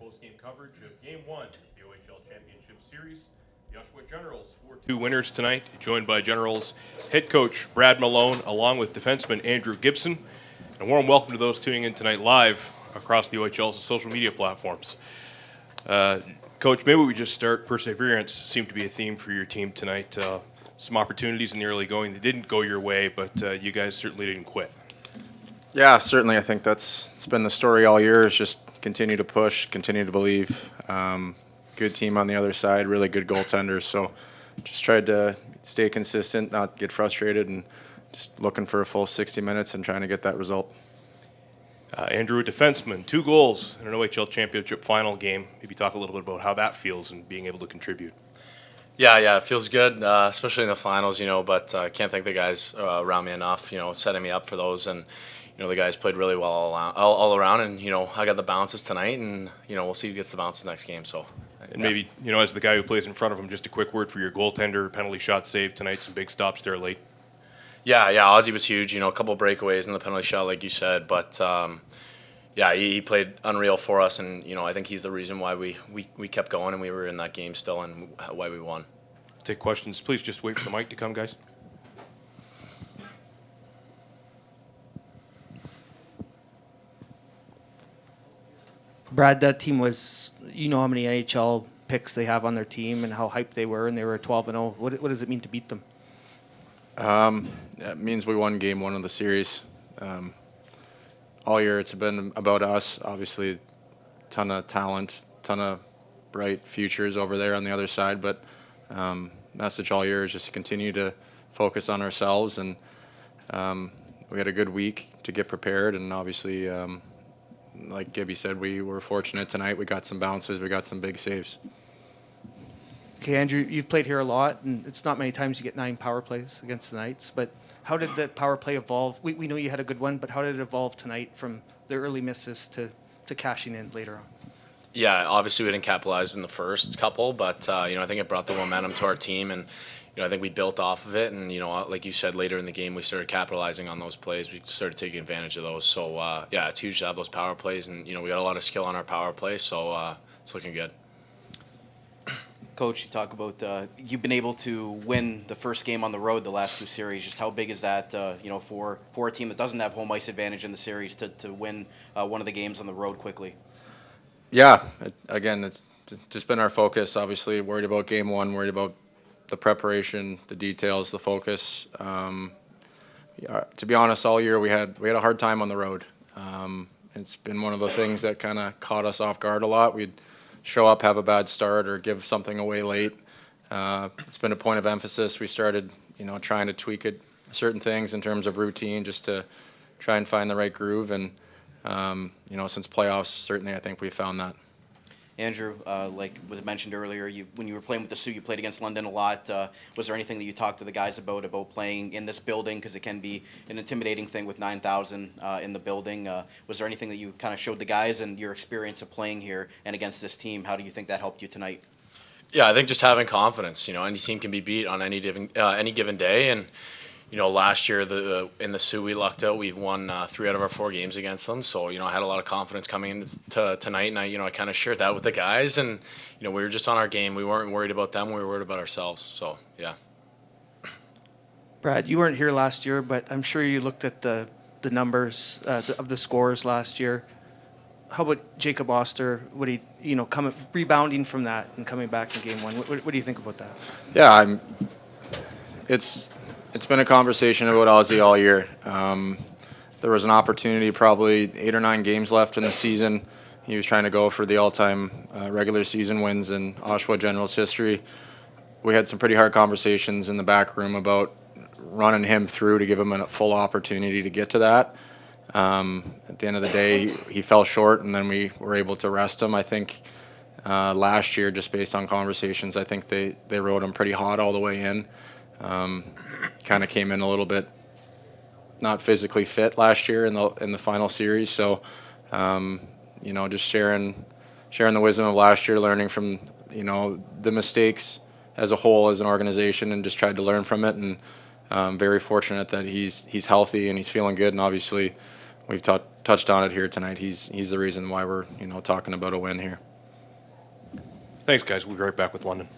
post-game coverage of Game 1 of the OHL Championship Series. The Oshawa Generals 4-2 winners tonight, joined by Generals head coach Brad Malone, along with defenseman Andrew Gibson. And a warm welcome to those tuning in tonight live across the OHL's social media platforms. Coach, maybe we just start. Perseverance seemed to be a theme for your team tonight. Some opportunities in the early going that didn't go your way, but you guys certainly didn't quit. Yeah, certainly. I think it's been the story all year, is just continue to push, continue to believe. Good team on the other side, really good goaltenders. So just tried to stay consistent, not get frustrated, and just looking for a full 60 minutes and trying to get that result. Andrew, a defenseman, 2 goals in an OHL Championship final game. Maybe talk a little bit about how that feels and being able to contribute. Yeah, it feels good, especially in the finals, but I can't thank the guys around me enough, setting me up for those. And, the guys played really well all around. And, I got the bounces tonight, and, we'll see who gets the bounces next game. So, and maybe, as the guy who plays in front of him, just a quick word for your goaltender, penalty shot save tonight, some big stops there late. Yeah, Ozzy was huge, a couple breakaways in the penalty shot, like you said. But, he played unreal for us, and, I think he's the reason why we kept going and we were in that game still and why we won. Take questions. Please just wait for the mic to come, guys. Brad, that team was, how many NHL picks they have on their team and how hyped they were, and they were 12-0. What does it mean to beat them? It means we won game 1 of the series. All year it's been about us. Obviously, ton of talent, ton of bright futures over there on the other side. But message all year is just to continue to focus on ourselves. And we had a good week to get prepared. And obviously, like Gibby said, we were fortunate tonight. We got some bounces. We got some big saves. Okay, Andrew, you've played here a lot, and it's not many times you get 9 power plays against the Knights. But how did that power play evolve? We know you had a good one, but how did it evolve tonight from the early misses to cashing in later on? Yeah, obviously we didn't capitalize in the first couple, but I think it brought the momentum to our team, and I think we built off of it. And like you said, later in the game we started capitalizing on those plays. We started taking advantage of those. So it's huge to have those power plays, and we got a lot of skill on our power play, so it's looking good. Coach, you talk about you've been able to win the first game on the road the last 2 series. Just how big is that, for a team that doesn't have home ice advantage in the series to win one of the games on the road quickly? Yeah, it's just been our focus. Obviously, worried about game 1, worried about the preparation, the details, the focus. To be honest, all year we had a hard time on the road. It's been one of the things that kind of caught us off guard a lot. We'd show up, have a bad start, or give something away late. It's been a point of emphasis. We started, trying to tweak certain things in terms of routine, just to try and find the right groove. And since playoffs, certainly I think we found that. Andrew, like was mentioned earlier, when you were playing with the Sioux, you played against London a lot. Was there anything that you talked to the guys about playing in this building? Because it can be an intimidating thing with 9,000 in the building. Was there anything that you kind of showed the guys and your experience of playing here and against this team? How do you think that helped you tonight? Yeah, I think just having confidence. Any team can be beat on any given day, and last year in the Sioux we lucked out. We won 3 out of our 4 games against them. So I had a lot of confidence coming into tonight, and I kind of shared that with the guys. And we were just on our game. We weren't worried about them. We were worried about ourselves. So yeah. Brad, you weren't here last year, but I'm sure you looked at the numbers of the scores last year. How about Jacob Oster? Would he rebounding from that and coming back in game 1? What do you think about that? Yeah, It's been a conversation about Ozzy all year. There was an opportunity, probably 8 or 9 games left in the season. He was trying to go for the all-time regular season wins in Oshawa Generals history. We had some pretty hard conversations in the back room about running him through to give him a full opportunity to get to that. At the end of the day, he fell short, and then we were able to rest him. I think last year, just based on conversations, I think they rode him pretty hot all the way in. Kind of came in a little bit not physically fit last year in the final series. So, just sharing the wisdom of last year, learning from the mistakes as a whole as an organization, and just tried to learn from it. And very fortunate that he's healthy and he's feeling good. And obviously, we've touched on it here tonight. He's the reason why we're talking about a win here. Thanks, guys. We'll be right back with London.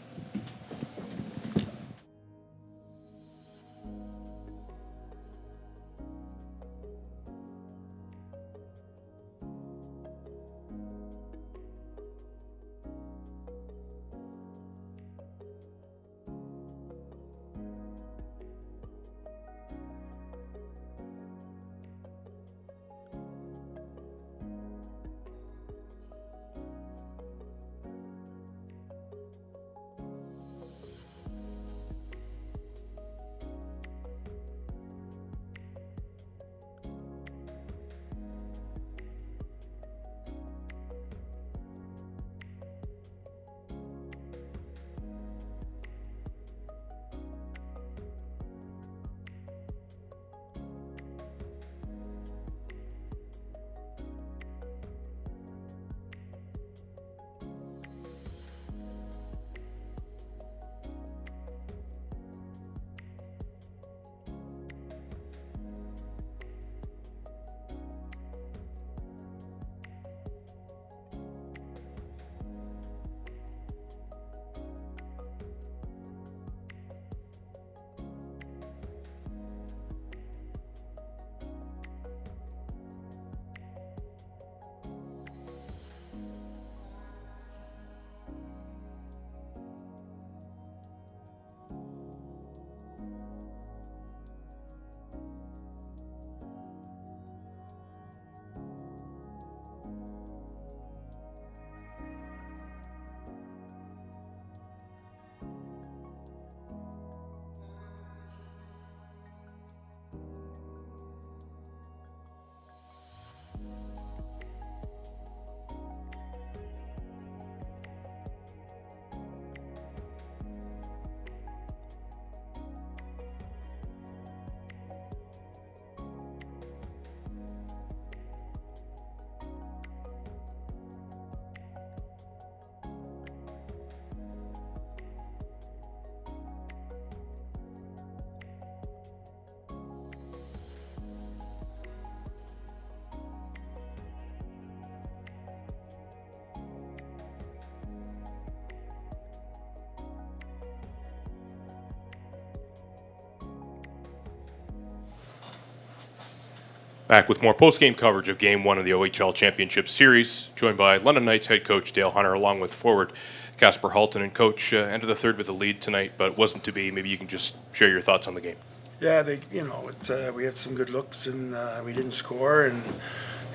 Back with more post-game coverage of Game 1 of the OHL Championship Series, joined by London Knights head coach Dale Hunter, along with forward Casper Halton. And Coach, ended the third with a lead tonight, but it wasn't to be. Maybe you can just share your thoughts on the game. Yeah, we had some good looks, and we didn't score, and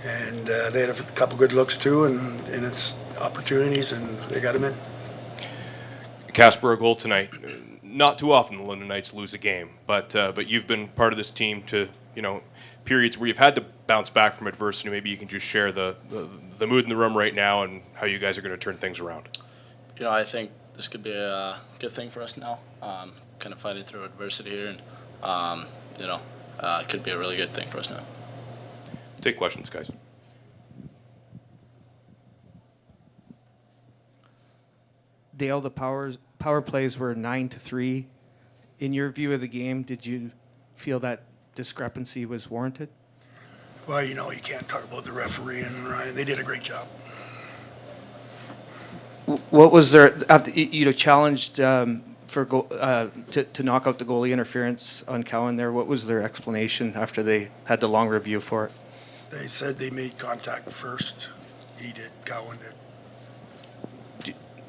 they had a couple good looks too, and it's opportunities, and they got them in. Casper, a goal tonight. Not too often the London Knights lose a game, but you've been part of this team to, periods where you've had to bounce back from adversity. Maybe you can just share the mood in the room right now and how you guys are going to turn things around. I think this could be a good thing for us now. Kind of fighting through adversity here, and it could be a really good thing for us now. Take questions, guys. Dale, the power plays were 9-3. In your view of the game, did you feel that discrepancy was warranted? Well, you can't talk about the referee and Ryan. They did a great job. What was there? Challenged for to knock out the goalie interference on Cowan there. What was their explanation after they had the long review for it? They said they made contact first. He did. Cowan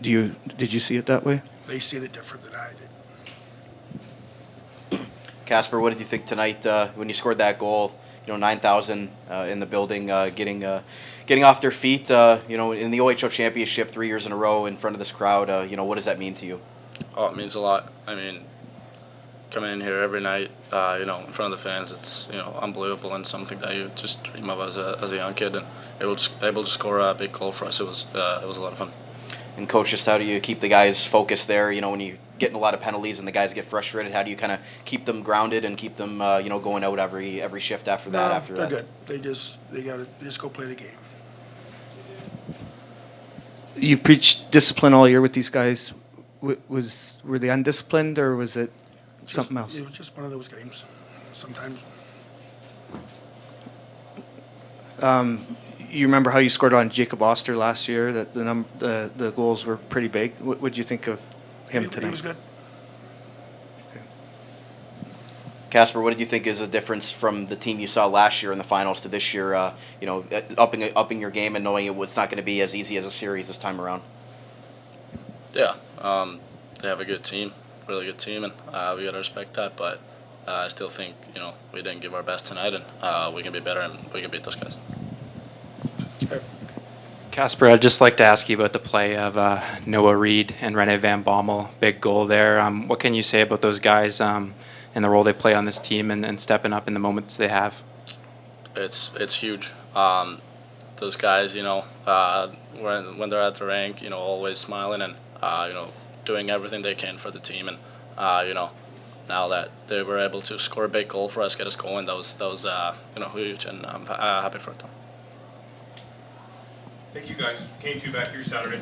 did. Did you see it that way? They seen it different than I did. Casper, what did you think tonight when you scored that goal? 9,000 in the building, getting off their feet. In the OHL Championship 3 years in a row in front of this crowd. What does that mean to you? Oh, it means a lot. I mean, coming in here every night, in front of the fans, it's unbelievable and something that you just dream of as a young kid. And able to score a big goal for us, it was a lot of fun. And coach, just how do you keep the guys focused there? When you getting a lot of penalties and the guys get frustrated, how do you kind of keep them grounded and keep them going out every shift after that? They're good. They just go play the game. You've preached discipline all year with these guys. Were they undisciplined or was it something else? It was just one of those games. Sometimes. You remember how you scored on Jacob Oster last year? That the goals were pretty big. What would you think of him tonight? He was good. Casper, what did you think is the difference from the team you saw last year in the finals to this year? Upping your game and knowing it's not going to be as easy as a series this time around. Yeah, they have a good team, really good team, and we gotta respect that. But I still think we didn't give our best tonight, and we can be better and we can beat those guys. Casper, I'd just like to ask you about the play of Noah Reid and Rene Van Bommel. Big goal there. What can you say about those guys and the role they play on this team and stepping up in the moments they have? It's huge. Those guys, when they're at the rink, always smiling and doing everything they can for the team. And now that they were able to score a big goal for us, get us going, that was huge, and I'm happy for them. Thank you guys. Came to you back here Saturday.